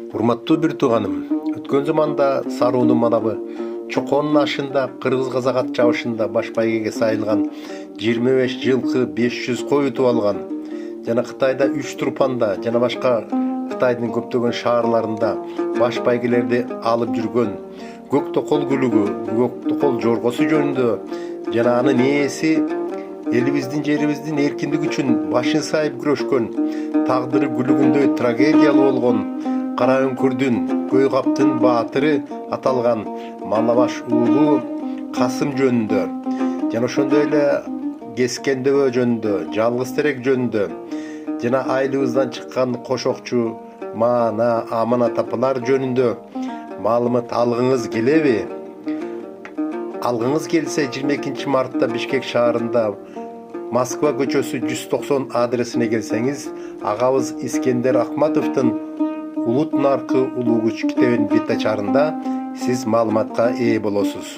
Урматтуу бир тууганым, өткөн заманда Сарыунун манабы Чоконун ашында кыргыз казак жабышында баш байгеге сайылган 25 жылкы 500 кой утуп алган жана Кытайда 3 турпанда жана башка Кытайдын көптөгөн шаарларында баш байгелерди алып жүргөн көк токол күлүгү, көк токол жоргосу жөнүндө жана анын ээси элибиздин жерибиздин эркиндиги үчүн башын сайып күрөшкөн, тагдыры күлүгүндөй трагедиялуу болгон Кара Өңкүрдүн Көй Каптын баатыры аталган Малабаш уулу Касым жөнүндө жана ошондой эле Кескендөбө жөнүндө, Жалгыз терек жөнүндө жана айылыбыздан чыккан кошокчу Маана Аманат апалар жөнүндө маалымат алгыңыз келеби? Алгыңыз келсе 22 мартта Бишкек шаарында Москва көчөсү 190 адресине келсеңиз, агабыз Искендер Акматовдун Улут наркы улуу күч китебин бет ачарында сиз маалыматка ээ болосуз.